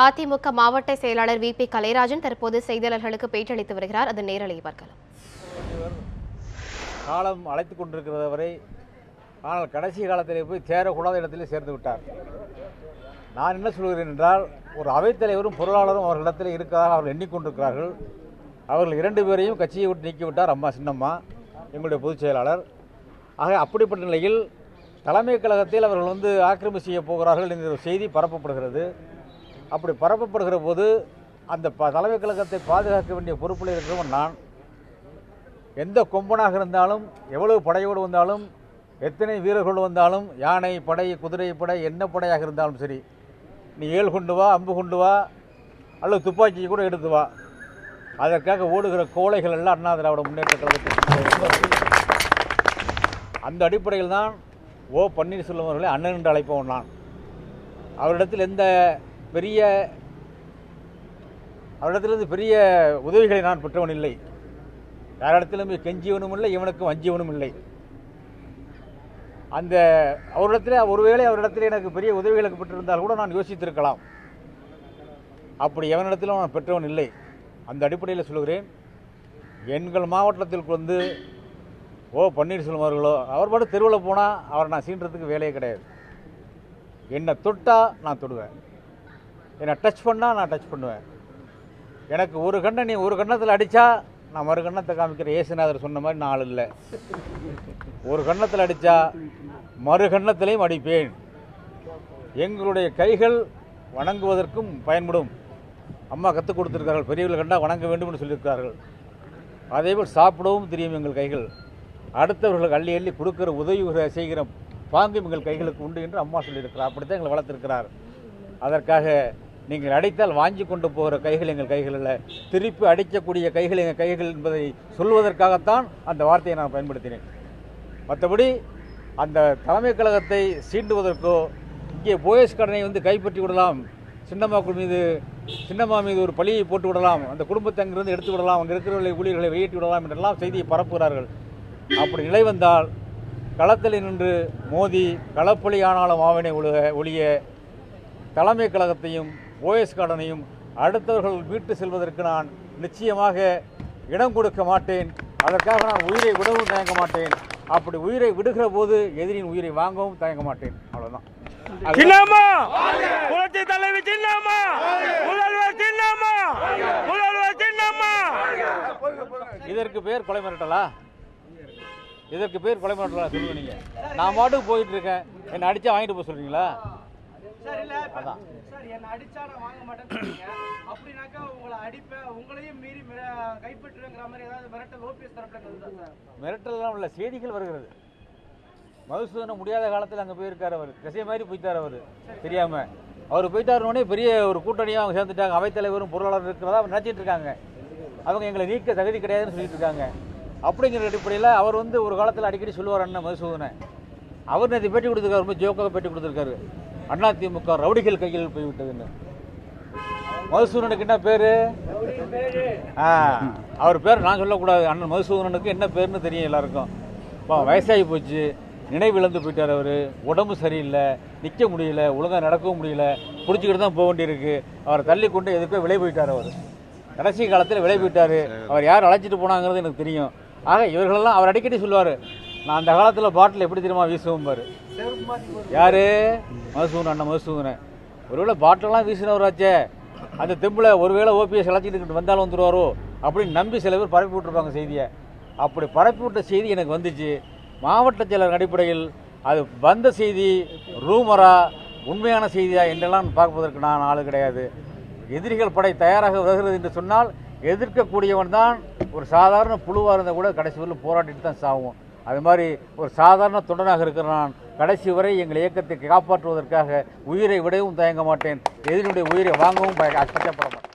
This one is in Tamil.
அதிமுக மாவட்ட செயலாளர் வி.பி. கலைராஜன் தற்போது செய்தியாளர்களுக்கு பேட்டியளித்து வருகிறார். அதன் நேரலை பார்க்கலாம். காலம் அழைத்துக் கொண்டிருக்கிறவரை ஆனால் கடைசி காலத்திலே போய் சேரக்கூடாத இடத்திலே சேர்ந்து விட்டார். நான் என்ன சொல்கிறேன் என்றால், ஒரு அவைத்தலைவரும் பொருளாளரும் அவர்களிடத்தில் இருக்கிறதாக அவர்கள் எண்ணிக்கொண்டிருக்கிறார்கள். அவர்கள் 2 பேரையும் கட்சியை விட்டு நீக்கிவிட்டார் அம்மா சின்னம்மா, எங்களுடைய பொதுச் செயலாளர். ஆக அப்படிப்பட்ட நிலையில் தலைமை கழகத்தில் அவர்கள் ஆக்கிரமிப்பு செய்ய போகிறார்கள் என்கிற செய்தி பரப்பப்படுகிறது. அப்படி பரப்பப்படுகிற போது அந்த தலைமை கழகத்தை பாதுகாக்க வேண்டிய பொறுப்பில் இருக்கிறவன் நான். எந்த கொம்பனாக இருந்தாலும், எவ்வளவு படையோடு வந்தாலும், எத்தனை வீரர்களோடு வந்தாலும், யானை படை, குதிரை படை, என்ன படையாக இருந்தாலும் சரி, நீ ஏள் கொண்டு வா, அம்பு கொண்டு வா, அல்லது துப்பாக்கி கூட எடுத்து வா. அதற்காக ஓடுகிற கோழைகள் எல்லாம் அண்ணா திராவிட முன்னேற்ற கழகத்தில். அந்த அடிப்படையில் தான் ஓ பன்னீர்செல்வம் அவர்களை அண்ணன் என்று அழைப்பவன் நான். அவரிடத்திலிருந்து பெரிய உதவிகளை நான் பெற்றவன் இல்லை. யாரிடத்திலும் கெஞ்சியவனும் இல்லை, இவனுக்கும் வஞ்சியவனும் இல்லை. அந்த ஒருவேளை அவரிடத்தில் எனக்கு பெரிய உதவிகளுக்கு பெற்றிருந்தால் கூட நான் யோசித்திருக்கலாம். அப்படி எவனிடத்திலும் நான் பெற்றவன் இல்லை. அந்த அடிப்படையில் சொல்கிறேன், எங்கள் மாவட்டத்திற்கு ஓ பன்னீர்செல்வம் அவர்களோ அவர் பாட்டு தெருவில் போனால் அவரை நான் சீன்றதுக்கு வேலையே கிடையாது. என்னை தொட்டால் நான் தொடுவேன், என்னை டச் பண்ணால் நான் டச் பண்ணுவேன். எனக்கு ஒரு கண்ணை நீ ஒரு கண்ணத்தில் அடித்தா நான் மறு கண்ணத்தை காமிக்கிற ஏசுநாதர் சொன்ன மாதிரி நான் ஆள் இல்லை. ஒரு கண்ணத்தில் அடித்தா மறு கண்ணத்திலையும் அடிப்பேன். எங்களுடைய கைகள் வணங்குவதற்கும் பயன்படும். அம்மா கற்றுக் கொடுத்துருக்கார்கள், பெரியவர்கள் கண்டால் வணங்க வேண்டும் என்று சொல்லியிருக்கிறார்கள். அதேபோல் சாப்பிடவும் தெரியும் எங்கள் கைகள். அடுத்தவர்களுக்கு அள்ளி அள்ளி கொடுக்கிற உதவி செய்கிற பாங்கு எங்கள் கைகளுக்கு உண்டு என்று அம்மா சொல்லியிருக்கிறார். அப்படித்தான் எங்களை வளர்த்திருக்கிறார். அதற்காக நீங்கள் அடித்தால் வாங்கி கொண்டு போகிற கைகள் எங்கள் கைகள் இல்லை, திருப்பி அடிக்கக்கூடிய கைகள் எங்கள் கைகள் என்பதை சொல்வதற்காகத்தான் அந்த வார்த்தையை நான் பயன்படுத்தினேன். மற்றபடி அந்த தலைமை கழகத்தை சீண்டுவதற்கோ, இங்கே போயஸ் கடனை கைப்பற்றி விடலாம், சின்னம்மா மீது ஒரு பழியை போட்டு விடலாம், அந்த குடும்பத்தை அங்கிருந்து எடுத்து விடலாம், அங்கே இருக்கிறவர்களை ஊழியர்களை வெளியேற்றி விடலாம் என்றெல்லாம் செய்தியை பரப்புகிறார்கள். அப்படி நிலை வந்தால் களத்தில் நின்று மோதி களப்பலி ஆனாலும் ஆவணை ஒழிய தலைமை கழகத்தையும் ஓஎஸ் கார்டனையும் அடுத்தவர்கள் வீட்டு செல்வதற்கு நான் நிச்சயமாக இடம் கொடுக்க மாட்டேன். அதற்காக நான் உயிரை விடவும் தயங்க மாட்டேன். அப்படி உயிரை விடுகிற போது எதிரின் உயிரை வாங்கவும் தயங்க மாட்டேன். அவ்வளவுதான். இதற்கு பேர் கொலை மிரட்டலா? இதற்கு பேர் கொலை மிரட்டலா சொல்லுங்க? நீங்க நான் பாட்டுக்கு போயிட்டு இருக்கேன், என்னை அடிச்சா வாங்கிட்டு போக சொல்றீங்களா? அதான் மிரட்டலாம் இல்லை, செய்திகள் வருகிறது. மதுசூதன முடியாத காலத்தில் அங்கே போயிருக்காரு. அவர் திசை மாதிரி போயிட்டார். அவர் தெரியாம அவர் போயிட்டாருன்னே பெரிய ஒரு கூட்டணியாக அவங்க சேர்ந்துட்டாங்க. அவைத்தலைவரும் பொருளாளர் இருக்கிறதா அவர் நினைச்சிட்டு இருக்காங்க. அவங்க எங்களை நீக்க தகுதி கிடையாதுன்னு சொல்லிட்டு இருக்காங்க. அப்படிங்கிற அடிப்படையில் அவர் ஒரு காலத்தில் அடிக்கடி சொல்லுவார் அண்ணன் மதுசூதனை. அவர் நேற்று பேட்டி கொடுத்துருக்காரு, ரொம்ப ஜோக்காக பேட்டி கொடுத்துருக்காரு. அதிமுக ரவுடிகள் கையில் போய்விட்டதுன்னு. மதுசூதனுக்கு என்ன பேரு? அவர் பேர் நான் சொல்லக்கூடாது. அண்ணன் மதுசூதனுக்கு என்ன பேருன்னு தெரியும் எல்லாருக்கும். இப்போ வயசாகி போச்சு, நினைவு இழந்து போயிட்டார். அவர் உடம்பு சரியில்லை, நிற்க முடியல, ஒழுங்காக நடக்கவும் முடியல, பிடிச்சிக்கிட்டு தான் போக வேண்டியிருக்கு. அவரை தள்ளி கொண்டு எதுக்கோ விலை போயிட்டார். அவர் கடைசி காலத்தில் விலை போயிட்டார். அவர் யார் அழைச்சிட்டு போனாங்கிறது எனக்கு தெரியும். ஆக இவர்களெல்லாம் அவர் அடிக்கடி சொல்லுவார், நான் அந்த காலத்தில் பாட்டில் எப்படி தெரியுமா வீசுவோம் பாரு. யாரு? மதுசூதன், அண்ணன் மதுசூதனை. ஒருவேளை பாட்டிலெல்லாம் வீசினவராச்சே, அந்த தெம்பில் ஒருவேளை ஓபிஎஸ் அழைச்சிட்டு வந்தாலும் வந்துடுவாரோ அப்படின்னு நம்பி சில பேர் பரப்பி விட்டுருப்பாங்க செய்தியை. அப்படி பரப்பி விட்ட செய்தி எனக்கு வந்துச்சு. மாவட்ட செயலர் அடிப்படையில் அது வந்த செய்தி ரூமரா உண்மையான செய்தியா என்றெல்லாம் பார்ப்பதற்கு நான் ஆளு கிடையாது. எதிரிகள் படை தயாராக வருகிறது என்று சொன்னால் எதிர்க்கக்கூடியவன் தான். ஒரு சாதாரண புழுவாக இருந்தால் கூட கடைசி வரையில் போராட்டிட்டு தான் சாவும். அது மாதிரி ஒரு சாதாரண தொண்டனாக இருக்கிற நான் கடைசி வரை எங்கள் இயக்கத்தை காப்பாற்றுவதற்காக உயிரை விடவும் தயங்க மாட்டேன். எதிரினுடைய உயிரை வாங்கவும் அச்சப்பட மாட்டேன்.